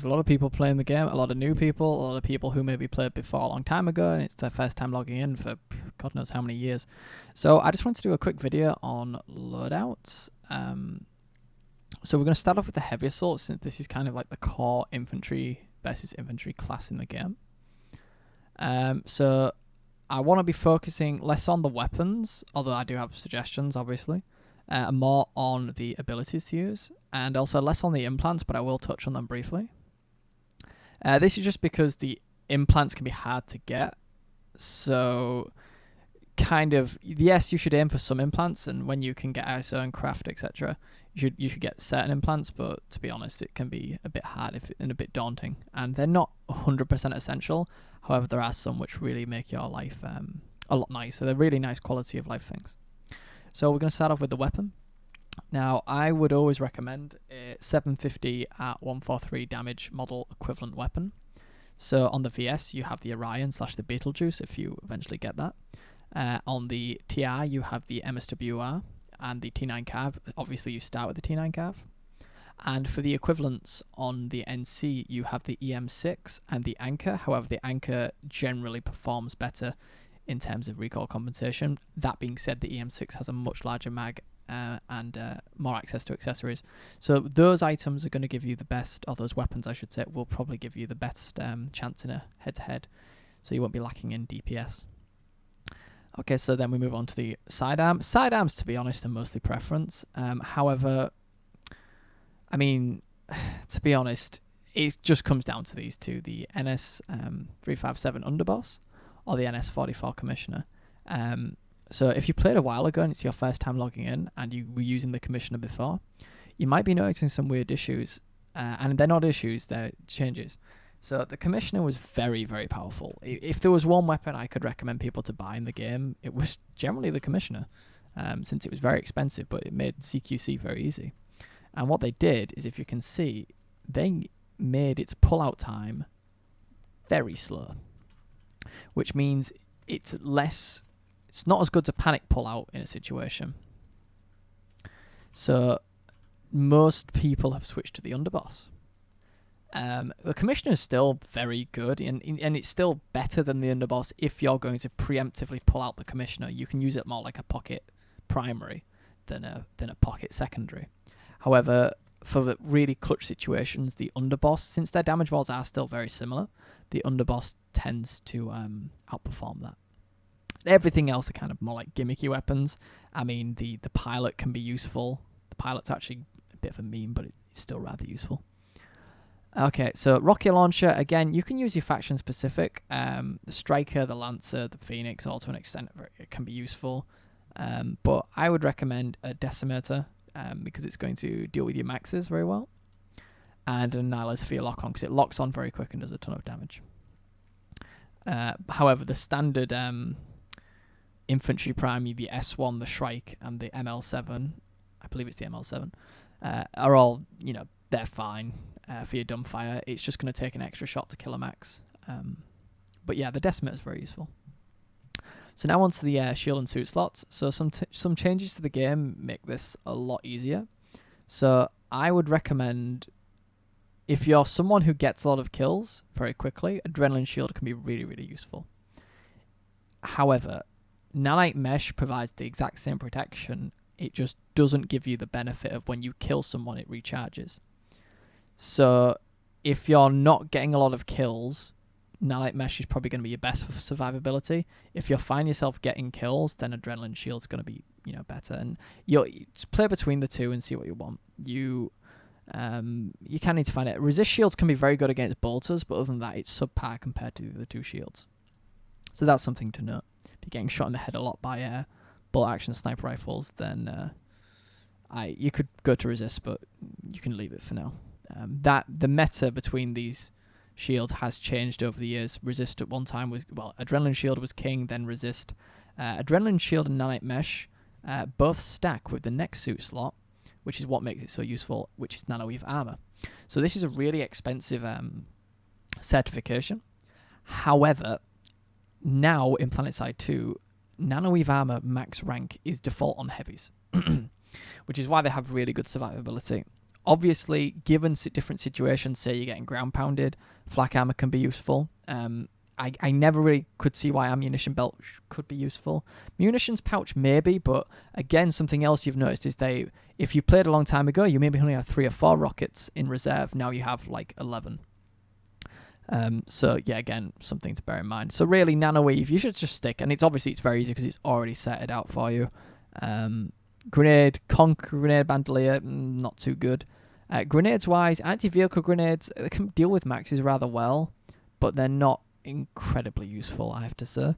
There's a lot of people playing the game, a lot of new people, a lot of people who maybe played before a long time ago and it's their first time logging in for God knows how many years. So I just wanted to do a quick video on loadouts. So we're going to start off with the heavy assault, since this is kind of like the core infantry versus infantry class in the game. So I want to be focusing less on the weapons, although I do have suggestions, obviously, and more on the abilities to use, and also less on the implants, but I will touch on them briefly. This is just because the implants can be hard to get, so kind of, yes, you should aim for some implants, and when you can get ISO and craft, etc., you should get certain implants, but to be honest, it can be a bit hard and a bit daunting, and they're not 100% essential. However, there are some which really make your life a lot nicer. They're really nice quality of life things. So we're going to start off with the weapon. Now, I would always recommend a 750 at 143 damage model equivalent weapon. So on the VS, you have the Orion / the Beetlejuice, if you eventually get that. On the TI, you have the MSWR and the T9 Cav. Obviously, you start with the T9 Cav. And for the equivalents on the NC, you have the EM6 and the Anchor. However, the Anchor generally performs better in terms of recoil compensation. That being said, the EM6 has a much larger mag and more access to accessories. So those items are going to give you the best, or those weapons I should say, will probably give you the best chance in a head-to-head. So you won't be lacking in DPS. Okay, so then we move on to the sidearms. Sidearms, to be honest, are mostly preference. However, I mean, to be honest, it just comes down to these two, the NS 357 Underboss or the NS 44 Commissioner. So if you played a while ago and it's your first time logging in and you were using the Commissioner before, you might be noticing some weird issues. And they're not issues, they're changes. So the Commissioner was very, very powerful. If there was one weapon I could recommend people to buy in the game, it was generally the Commissioner, since it was very expensive, but it made CQC very easy. And what they did is, if you can see, they made its pull-out time very slow, which means it's not as good to panic pull-out in a situation. So most people have switched to the Underboss. The Commissioner is still very good, and it's still better than the Underboss if you're going to preemptively pull out the Commissioner. You can use it more like a pocket primary than a pocket secondary. However, for the really clutch situations, the Underboss, since their damage balls are still very similar, the Underboss tends to outperform that. Everything else are kind of more like gimmicky weapons. I mean, the Pilot can be useful. The Pilot's actually a bit of a meme, but it's still rather useful. Okay, so Rocket Launcher, again, you can use your faction specific. The Striker, the Lancer, the Phoenix, all to an extent, it can be useful. But I would recommend a Decimator, because it's going to deal with your maxes very well. And an Annihilator for your lock-on, because it locks on very quick and does a ton of damage. However, the standard infantry prime, the S1, the Shrike, and the ML7, I believe it's the ML7, are all, they're fine for your dumbfire. It's just going to take an extra shot to kill a max. But yeah, the Decimator is very useful. So now onto the shield and suit slots. So some changes to the game make this a lot easier. So I would recommend, if you're someone who gets a lot of kills very quickly, Adrenaline Shield can be really, really useful. However, Nanite Mesh provides the exact same protection. It just doesn't give you the benefit of when you kill someone, it recharges. So if you're not getting a lot of kills, Nanite Mesh is probably going to be your best for survivability. If you find yourself getting kills, then Adrenaline Shield's going to be, better. And you just play between the two and see what you want. You kind of need to find it. Resist shields can be very good against bolters, but other than that, it's subpar compared to the two shields. So that's something to note. If you're getting shot in the head a lot by bolt action sniper rifles, then you could go to resist, but you can leave it for now. The meta between these shields has changed over the years. Resist at one time Adrenaline Shield was king, then resist. Adrenaline Shield and Nanite Mesh both stack with the next suit slot, which is what makes it so useful, which is Nanoweave Armor. So this is a really expensive certification. However, now in PlanetSide 2, Nanoweave Armor max rank is default on heavies, which is why they have really good survivability. Obviously, given different situations, say you're getting ground pounded, flak armor can be useful. I never really could see why ammunition belt could be useful. Munitions pouch maybe, but again, something else you've noticed is if you played a long time ago, you maybe only have 3 or 4 rockets in reserve. Now you have like 11. So yeah, again, something to bear in mind. So really, nanoweave, you should just stick, and it's very easy because it's already set it out for you. Grenade, grenade bandolier, not too good. Grenades wise, anti-vehicle grenades, they can deal with maxes rather well, but they're not incredibly useful, I have to say.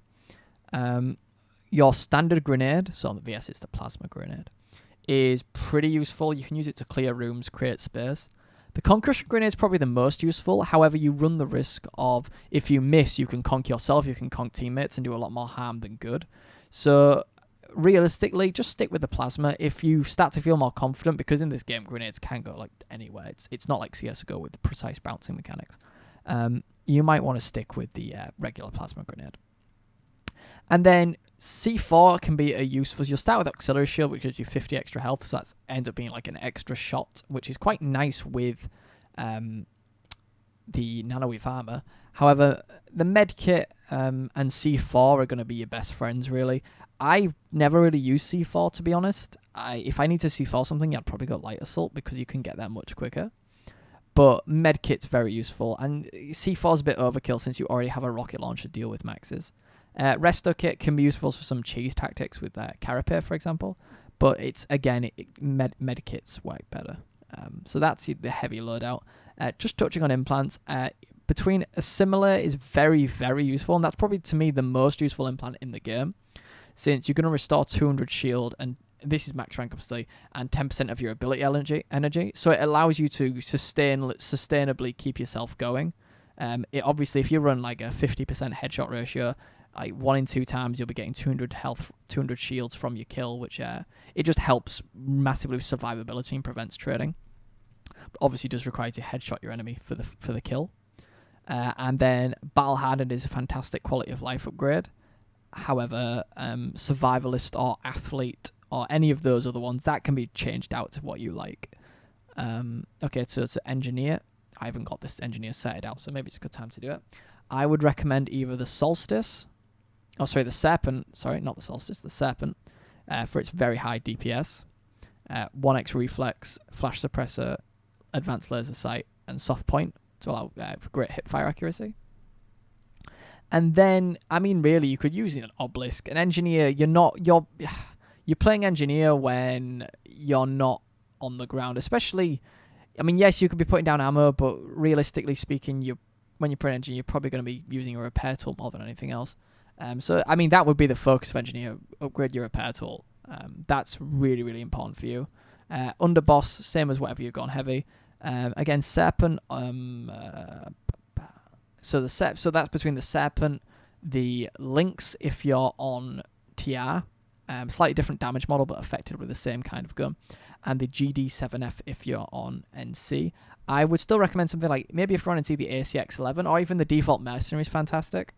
Your standard grenade, so on the VS it's the plasma grenade, is pretty useful. You can use it to clear rooms, create space. The concussion grenade is probably the most useful. However, you run the risk of, if you miss, you can conk yourself, you can conk teammates and do a lot more harm than good. So realistically, just stick with the plasma if you start to feel more confident, because in this game, grenades can go like anywhere. It's not like CSGO with precise bouncing mechanics. You might want to stick with the regular plasma grenade. And then C4 can be a useful. You'll start with auxiliary shield, which gives you 50 extra health, so that ends up being like an extra shot, which is quite nice with the nanoweave armor. However, the medkit and C4 are going to be your best friends, really. I never really use C4, to be honest. If I need to C4 something, I'd probably go light assault because you can get there much quicker. But medkit's very useful, and C4 is a bit overkill since you already have a rocket launcher to deal with maxes. Resto kit can be useful for some cheese tactics with Carapace, for example, but it's again medkits work better. So that's the heavy loadout. Just touching on implants, between a similar is very, very useful, and that's probably to me the most useful implant in the game, since you're going to restore 200 shield, and this is max rank obviously, and 10% of your ability energy. So it allows you to sustainably keep yourself going. Obviously, if you run like a 50% headshot ratio, like 1 in 2 times you'll be getting 200 health, 200 shields from your kill, which it just helps massively with survivability and prevents trading. But obviously, does require you to headshot your enemy for the kill. And then battle hardened is a fantastic quality of life upgrade. However, survivalist or athlete or any of those other ones, that can be changed out to what you like. Okay, so it's engineer. I haven't got this engineer set out, so maybe it's a good time to do it. I would recommend either the Solstice, the Serpent, not the Solstice, the Serpent, for its very high DPS, 1x reflex, flash suppressor, advanced laser sight, and soft point to allow for great hipfire accuracy. And then, I mean, really, you could use an obelisk. An engineer, you're playing engineer when you're not on the ground, especially. I mean, yes, you could be putting down ammo, but realistically speaking, when you're playing engineer, you're probably going to be using a repair tool more than anything else. So, I mean, that would be the focus of engineer: upgrade your repair tool. That's really, really important for you. Underboss, same as whatever you've gone heavy. Again, Serpent. So that's between the Serpent, the Lynx if you're on TR, slightly different damage model but affected with the same kind of gun, and the GD7F if you're on NC. I would still recommend something like, maybe if you're on NC, the ACX11, or even the default Mercenary is fantastic.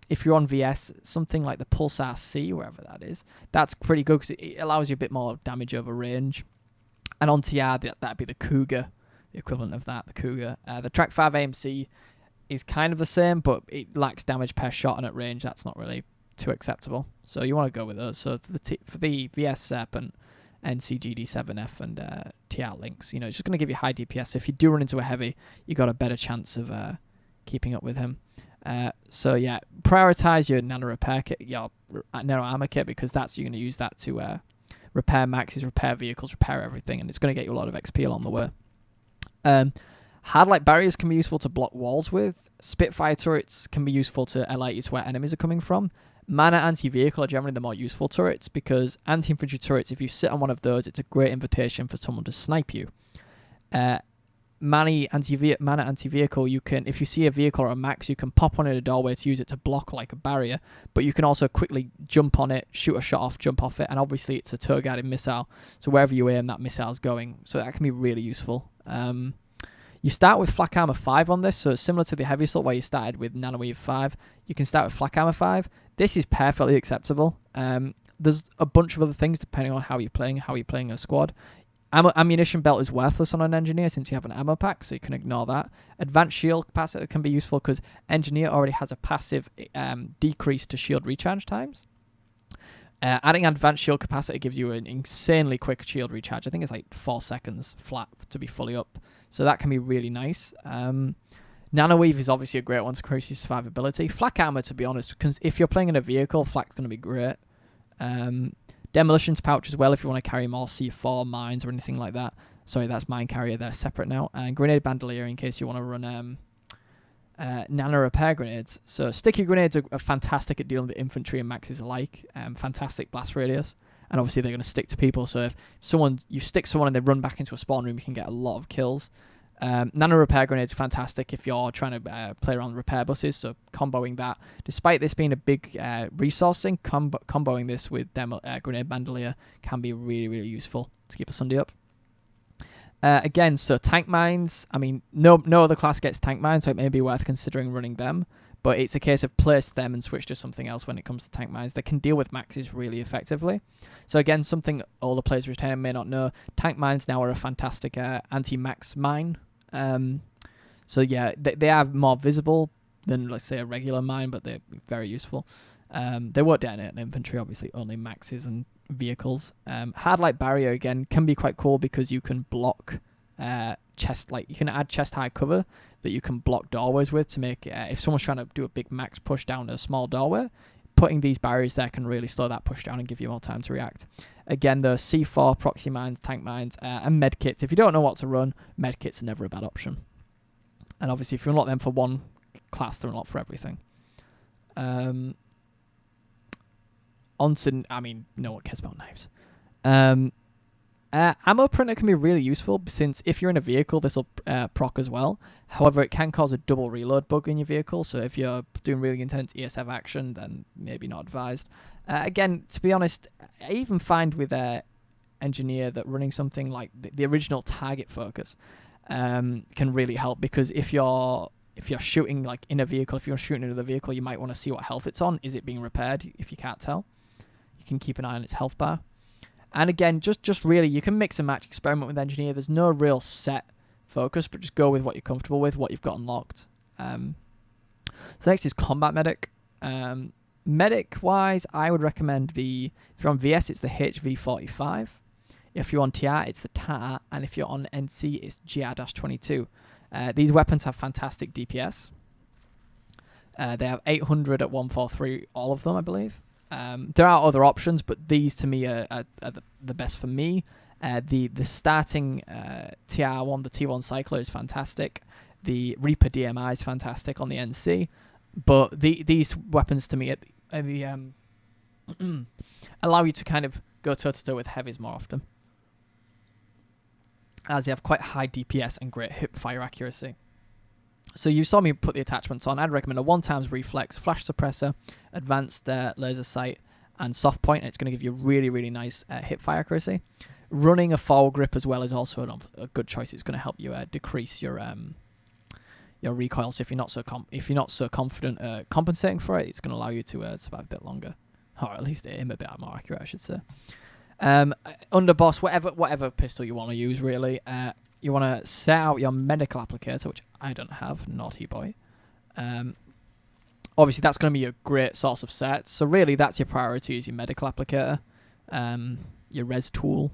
If you're on VS, something like the Pulsar C, wherever that is, that's pretty good because it allows you a bit more damage over range. And on TR, that'd be the Cougar, the equivalent of that, the Cougar. The Track 5 AMC is kind of the same, but it lacks damage per shot, and at range, that's not really too acceptable. So you want to go with those. So for the VS Serpent, NCGD7F, and TR Lynx, it's just going to give you high DPS. So if you do run into a heavy, you got a better chance of keeping up with him. So yeah, prioritize your nano repair kit, your nano armor kit, because you're going to use that to repair maxes, repair vehicles, repair everything, and it's going to get you a lot of XP along the way. Hard light barriers can be useful to block walls with. Spitfire turrets can be useful to alert you to where enemies are coming from. Mana anti-vehicle are generally the more useful turrets, because anti-infantry turrets, if you sit on one of those, it's a great invitation for someone to snipe you. Mana anti-vehicle, you can, if you see a vehicle or a max, you can pop on in a doorway to use it to block like a barrier, but you can also quickly jump on it, shoot a shot off, jump off it, and obviously it's a tow-guided missile, so wherever you aim, that missile's going, so that can be really useful. You start with Flak Armor 5 on this, so it's similar to the Heavy Assault where you started with Nanoweave 5. You can start with Flak Armor 5. This is perfectly acceptable. There's a bunch of other things depending on how you're playing a squad. Ammunition belt is worthless on an engineer since you have an ammo pack, so you can ignore that. Advanced shield capacitor can be useful because engineer already has a passive decrease to shield recharge times. Adding advanced shield capacitor gives you an insanely quick shield recharge. I think it's like 4 seconds flat to be fully up, so that can be really nice. Nanoweave is obviously a great one to increase your survivability. Flak armor, to be honest, because if you're playing in a vehicle, flak's going to be great. Demolitions pouch as well if you want to carry more C4 mines or anything like that. Sorry, that's mine carrier. They're separate now. And grenade bandolier in case you want to run nano repair grenades. So sticky grenades are fantastic at dealing with infantry and maxes alike. Fantastic blast radius. And obviously they're going to stick to people. So if you stick someone and they run back into a spawn room, you can get a lot of kills. Nano repair grenades are fantastic if you're trying to play around repair buses, so comboing that. Despite this being a big resource thing, comboing this with grenade bandolier can be really, really useful to keep a Sunday up. Again, so tank mines, I mean, no other class gets tank mines, so it may be worth considering running them, but it's a case of place them and switch to something else when it comes to tank mines. They can deal with maxes really effectively. So again, something all the players retaining may not know, tank mines now are a fantastic anti-max mine. So yeah, they are more visible than, let's say, a regular mine, but they're very useful. They won't detonate an infantry, obviously, only maxes and vehicles. Hard light barrier, again, can be quite cool because you can block you can add chest high cover that you can block doorways with to make, if someone's trying to do a big max push down a small doorway, putting these barriers there can really slow that push down and give you more time to react. Again, the C4, proxy mines, tank mines, and medkits. If you don't know what to run, medkits are never a bad option. And obviously, if you unlock them for one class, they're unlocked for everything. No one cares about knives. Ammo printer can be really useful since if you're in a vehicle, this will proc as well. However, it can cause a double reload bug in your vehicle, so if you're doing really intense ESF action, then maybe not advised. Again, to be honest, I even find with engineer that running something like the original target focus can really help, because if you're shooting like in a vehicle, if you're shooting into the vehicle, you might want to see what health it's on. Is it being repaired? If you can't tell, you can keep an eye on its health bar. And again, just really, you can mix and match, experiment with engineer. There's no real set focus, but just go with what you're comfortable with, what you've got unlocked. So next is combat medic. Medic-wise, I would recommend if you're on VS, it's the HV45. If you're on TR, it's the TAR. And if you're on NC, it's GR-22. These weapons have fantastic DPS. They have 800 at 143, all of them, I believe. There are other options, but these to me are the best for me. The starting TR1, the T1 Cycler is fantastic. The Reaper DMI is fantastic on the NC. But these weapons to me allow you to kind of go toe-to-toe with heavies more often, as they have quite high DPS and great hip fire accuracy. So you saw me put the attachments on. I'd recommend a 1x reflex, flash suppressor, advanced laser sight, and soft point. And it's going to give you really, really nice hip fire accuracy. Running a forward grip as well is also a good choice. It's going to help you decrease your recoil. So if you're not so confident compensating for it, it's going to allow you to survive a bit longer, or at least aim a bit more accurate, I should say. Underboss, whatever pistol you want to use, really. You want to set out your medical applicator, which I don't have, naughty boy. Obviously, that's going to be a great source of set. So really, that's your priority, is your medical applicator, your res tool.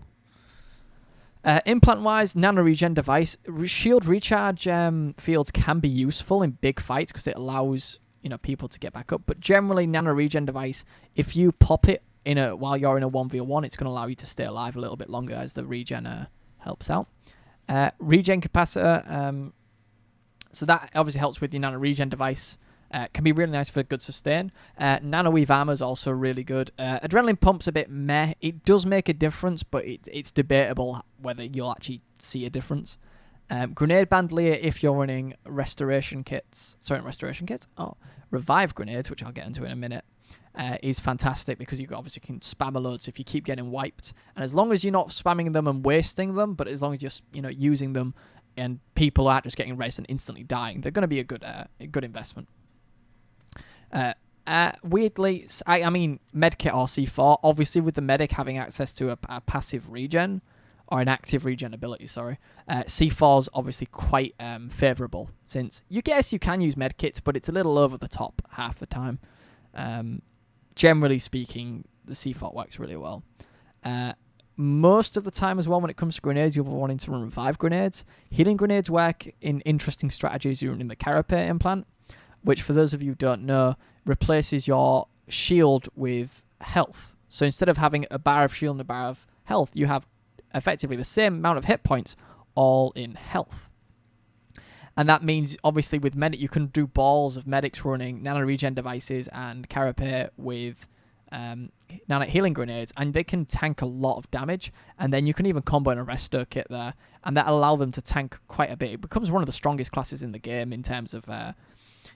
Implant-wise, nano regen device. Shield recharge fields can be useful in big fights because it allows people to get back up. But generally, nano regen device, if you pop it while you're in a 1v1, it's going to allow you to stay alive a little bit longer as the regen helps out. Regen capacitor, so that obviously helps with your nano regen device. Can be really nice for good sustain. Nano weave armor is also really good. Adrenaline pump's a bit meh. It does make a difference, but it's debatable whether you'll actually see a difference. Grenade bandolier, if you're running restoration kits. Revive grenades, which I'll get into in a minute, is fantastic because you obviously can spam a load. So if you keep getting wiped, and as long as you're not spamming them and wasting them, but as long as you're using them and people aren't just getting res and instantly dying, they're going to be a good investment. Weirdly, I mean medkit or C4. Obviously, with the medic having access to a passive regen, or an active regen ability, sorry, C4 is obviously quite favourable, since you can use medkits, but it's a little over the top half the time. Generally speaking, the C4 works really well. Most of the time as well, when it comes to grenades, you'll be wanting to run revive grenades. Healing grenades work in interesting strategies. You're running the Carapace implant, which, for those of you who don't know, replaces your shield with health. So instead of having a bar of shield and a bar of health, you have effectively the same amount of hit points, all in health. And that means, obviously, with medic, you can do balls of medics running nano regen devices and Carapace with nano healing grenades, and they can tank a lot of damage. And then you can even combo an Arresto kit there, and that allow them to tank quite a bit. It becomes one of the strongest classes in the game in terms of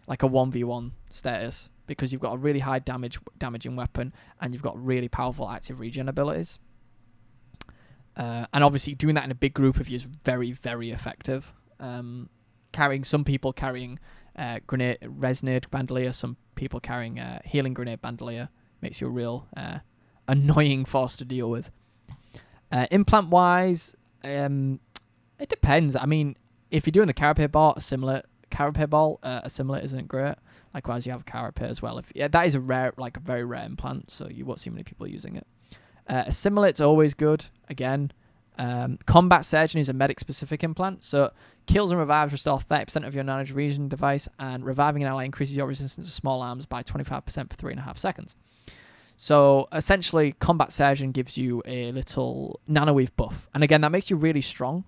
like a 1v1 status, because you've got a really high damaging weapon, and you've got really powerful active regen abilities. And obviously doing that in a big group of you is very, very effective. Some people carrying grenade resonade bandolier, some people carrying healing grenade bandolier, makes you a real annoying force to deal with. Implant wise, it depends. I mean, if you're doing the Carapace ball, a similar isn't great. Likewise, you have a Carapace as well. That is a very rare implant, so you won't see many people using it. Assimilate's always good. Again, Combat Surgeon is a medic-specific implant, so kills and revives restore 30% of your nano regen device, and reviving an ally increases your resistance to small arms by 25% for 3.5 seconds. So essentially, Combat Surgeon gives you a little nanoweave buff, and again, that makes you really strong.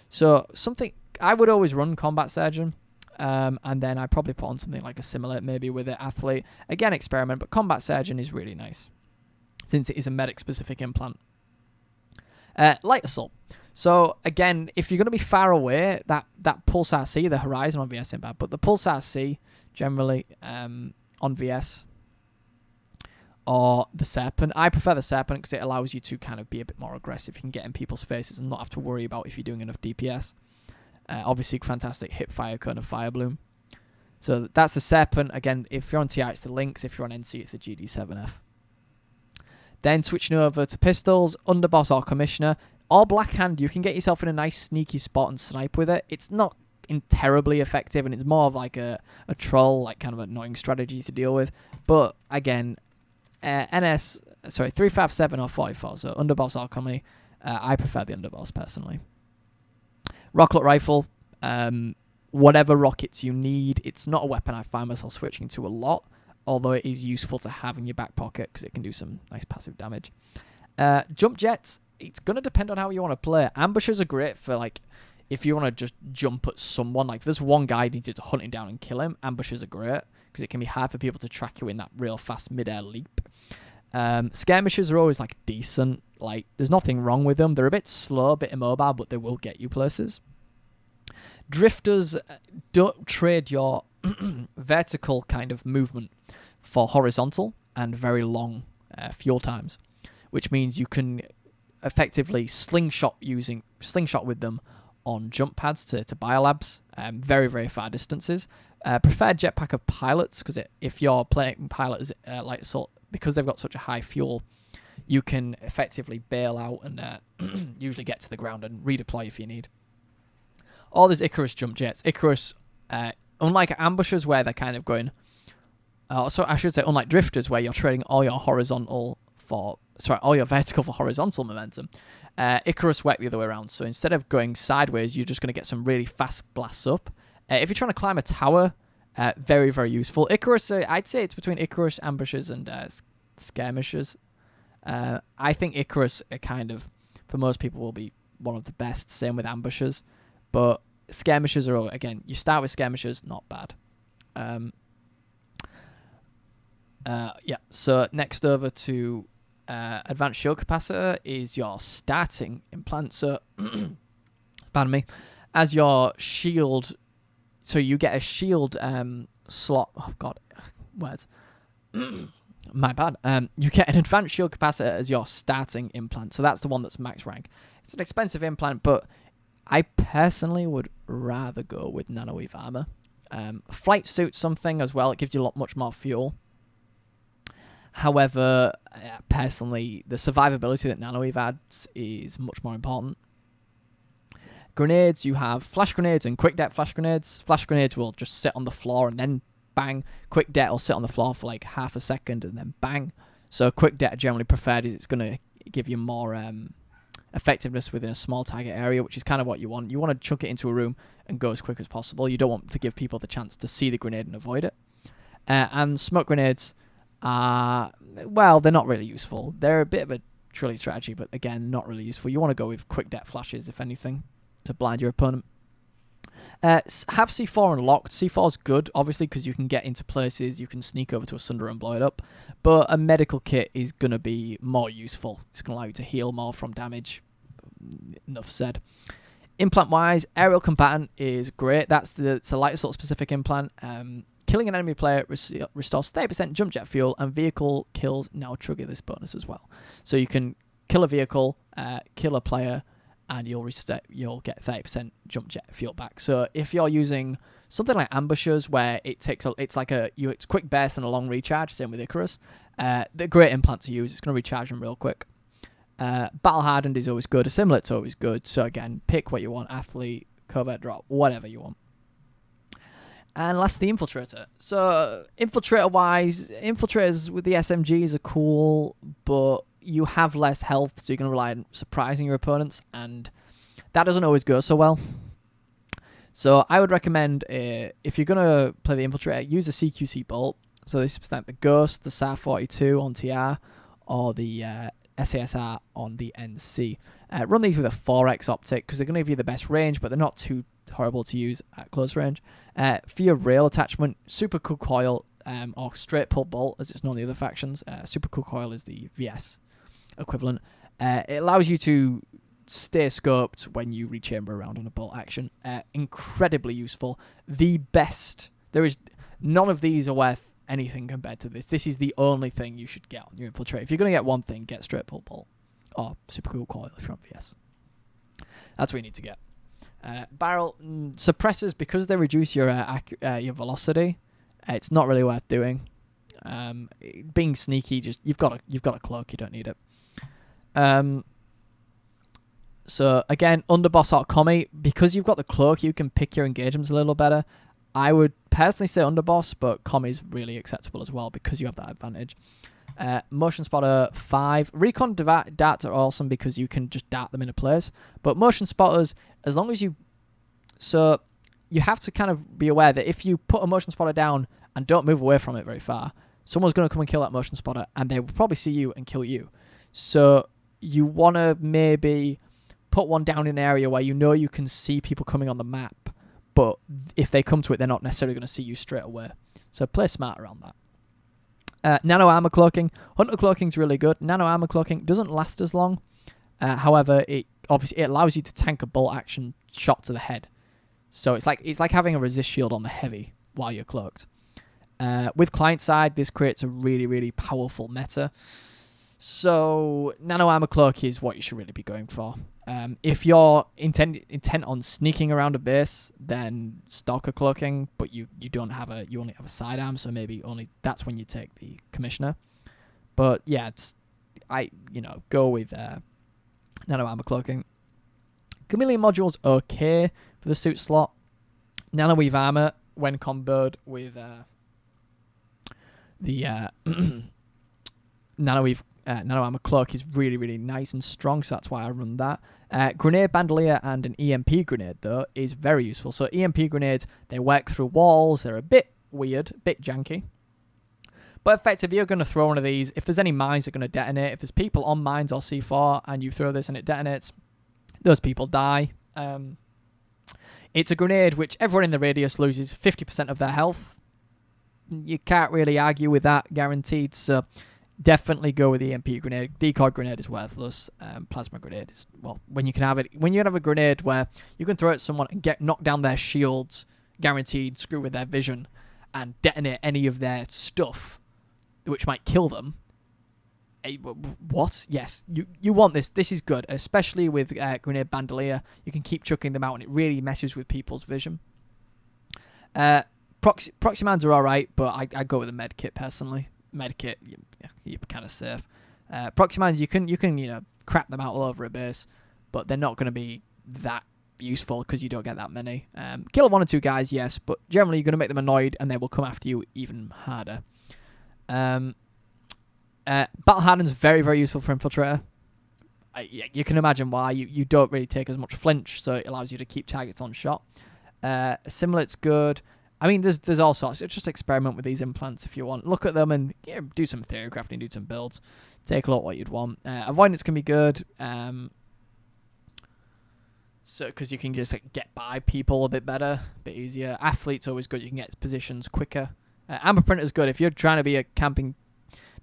So I would always run Combat Surgeon, and then I'd probably put on something like Assimilate, maybe with it, Athlete. Again, experiment, but Combat Surgeon is really nice, since it is a medic-specific implant. Light Assault. So, again, if you're going to be far away, that Pulsar C, the Horizon on VS ain't bad, but the Pulsar C, generally, on VS, or the Serpent. I prefer the Serpent because it allows you to kind of be a bit more aggressive. You can get in people's faces and not have to worry about if you're doing enough DPS. Obviously, fantastic hip fire cone of Fire Bloom. So, that's the Serpent. Again, if you're on TR, it's the Lynx. If you're on NC, it's the GD7F. Then switching over to pistols, Underboss or Commissioner, or Blackhand, you can get yourself in a nice sneaky spot and snipe with it. It's not terribly effective, and it's more of like a troll, like kind of annoying strategy to deal with. But again, 357 or 44, so Underboss or Commi, I prefer the Underboss personally. Rocket Rifle, whatever rockets you need. It's not a weapon I find myself switching to a lot, although it is useful to have in your back pocket because it can do some nice passive damage. Jump jets, it's going to depend on how you want to play. Ambushers are great for, like, if you want to just jump at someone. Like, there's one guy who needs to hunt him down and kill him. Ambushers are great because it can be hard for people to track you in that real fast mid-air leap. Skirmishers are always, like, decent. Like, there's nothing wrong with them. They're a bit slow, a bit immobile, but they will get you places. Drifters, don't trade your vertical kind of movement for horizontal and very long fuel times, which means you can effectively slingshot with them on jump pads to biolabs, very, very far distances. Prefer jetpack of pilots, because if you're playing pilot as light assault, because they've got such a high fuel, you can effectively bail out and usually get to the ground and redeploy if you need. Or there's Icarus jump jets. Icarus, unlike ambushers where they're kind of going, unlike drifters where you're trading all your vertical for horizontal momentum, Icarus work the other way around. So instead of going sideways, you're just going to get some really fast blasts up. If you're trying to climb a tower, very, very useful. Icarus, I'd say it's between Icarus, ambushers, and skirmishers. I think Icarus are kind of, for most people, will be one of the best. Same with ambushers. But skirmishers are, again, you start with skirmishers, not bad. So next over to advanced shield capacitor is your starting implant. So, pardon me, as your shield, so you get a shield slot. Oh God, words. My bad. You get an advanced shield capacitor as your starting implant. So that's the one that's max rank. It's an expensive implant, but I personally would rather go with nanoweave armor. Flight suit something as well. It gives you much more fuel. However, personally, the survivability that nanoweave adds is much more important. Grenades, you have flash grenades and quick det flash grenades. Flash grenades will just sit on the floor and then bang. Quick det will sit on the floor for like half a second and then bang. So quick det generally preferred is it's going to give you more effectiveness within a small target area, which is kind of what you want. You want to chuck it into a room and go as quick as possible. You don't want to give people the chance to see the grenade and avoid it. And smoke grenades are, well, they're not really useful. They're a bit of a trilly strategy, but again, not really useful. You want to go with quick det flashes, if anything, to blind your opponent. Have C4 unlocked. C4 is good, obviously, because you can get into places, you can sneak over to a Sunder and blow it up. But a medical kit is going to be more useful. It's going to allow you to heal more from damage. Enough said. Implant-wise, aerial combatant is great. It's a light assault specific implant. Killing an enemy player restores 30% jump jet fuel, and vehicle kills now trigger this bonus as well. So you can kill a vehicle, kill a player, and you'll get 30% jump jet fuel back. So if you're using something like ambushers, where it's quick burst and a long recharge, same with Icarus, they're great implant to use. It's going to recharge them real quick. Battle hardened is always good. Assimilate's always good. So again, pick what you want: athlete, covert drop, whatever you want. And last, the infiltrator. So infiltrator-wise, infiltrators with the SMGs are cool, but you have less health, so you're going to rely on surprising your opponents, and that doesn't always go so well. So I would recommend, if you're going to play the infiltrator, use a CQC bolt. So this is like the Ghost, the SAR-42 on TR, or the SASR on the NC. Run these with a 4x optic, because they're going to give you the best range, but they're not too horrible to use at close range. For your rail attachment, super cool coil, or straight pull bolt, as it's known in the other factions. Super cool coil is the VS equivalent. It allows you to stay scoped when you rechamber around on a bolt action. Incredibly useful. The best. There is none of these are worth anything compared to this. This is the only thing you should get on your infiltrate. If you're going to get one thing, get straight pull bolt or super cool coil if you're on VS. That's what you need to get. Barrel suppressors, because they reduce your velocity. It's not really worth doing. Being sneaky, just you've got a cloak. You don't need it. So again, underboss or commie, because you've got the cloak, you can pick your engagements a little better. I would personally say underboss, but commie is really acceptable as well because you have that advantage. Motion spotter 5. Recon darts are awesome because you can just dart them into place. But motion spotters, as long as you have to kind of be aware that if you put a motion spotter down and don't move away from it very far, someone's going to come and kill that motion spotter, and they will probably see you and kill you. So you want to maybe put one down in an area where you know you can see people coming on the map, but if they come to it, they're not necessarily going to see you straight away. So play smart around that. Nano armor cloaking. Hunter cloaking is really good. Nano armor cloaking doesn't last as long. However, it allows you to tank a bolt action shot to the head. So it's like having a resist shield on the heavy while you're cloaked. With client side, this creates a really, really powerful meta. So nano armor cloak is what you should really be going for. If you're intent on sneaking around a base, then stalker cloaking, but you only have a sidearm, so maybe only that's when you take the commissioner. But yeah, go with nano armor cloaking. Chameleon module's okay for the suit slot. Nano weave armor when comboed with the nano armor cloak is really, really nice and strong, so that's why I run that. Grenade bandolier and an EMP grenade, though, is very useful. So EMP grenades, they work through walls. They're a bit weird, a bit janky. But effectively, you're going to throw one of these. If there's any mines, they're going to detonate. If there's people on mines or C4 and you throw this and it detonates, those people die. It's a grenade which everyone in the radius loses 50% of their health. You can't really argue with that, guaranteed. So definitely go with the EMP grenade. Decoy grenade is worthless. Plasma grenade is, well, when you have a grenade where you can throw it at someone and get knocked down their shields, guaranteed, screw with their vision, and detonate any of their stuff, which might kill them. What? Yes, you want this. This is good, especially with grenade bandolier. You can keep chucking them out, and it really messes with people's vision. Proxymans are alright, but I go with a med kit personally. Med kit, you're kind of safe. Proxymans, you can crap them out all over a base, but they're not going to be that useful because you don't get that many. Kill 1 or 2 guys, yes, but generally you're going to make them annoyed and they will come after you even harder. Battle Harden's very, very useful for Infiltrator. You can imagine why. You don't really take as much flinch, so it allows you to keep targets on shot. Assimilate's good. I mean, there's all sorts. Just experiment with these implants if you want. Look at them and do some theory crafting, do some builds. Take a look at what you'd want. Avoidance can be good. So because you can just get by people a bit better, a bit easier. Athlete's always good. You can get positions quicker. Amber Printer's good. If you're trying to be a camping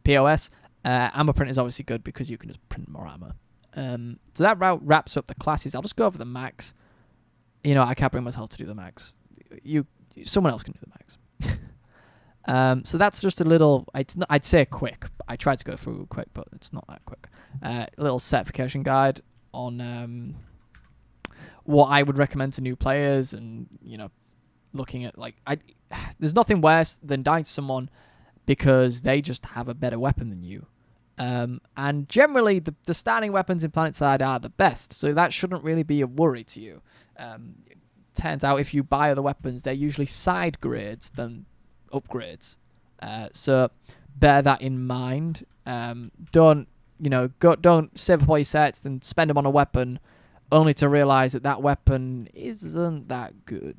POS, Amber Printer's obviously good because you can just print more armor. So that wraps up the classes. I'll just go over the max. I can't bring myself to do the max. Someone else can do the max. So that's just a little. I'd say quick. I tried to go through quick, but it's not that quick. A little certification guide on what I would recommend to new players, and looking at there's nothing worse than dying to someone because they just have a better weapon than you. And generally, the starting weapons in PlanetSide are the best, so that shouldn't really be a worry to you. Turns out if you buy other weapons, they're usually side grades than upgrades. So bear that in mind. Don't save up all your sets and spend them on a weapon only to realize that weapon isn't that good.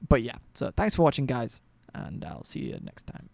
But yeah, so thanks for watching, guys, and I'll see you next time.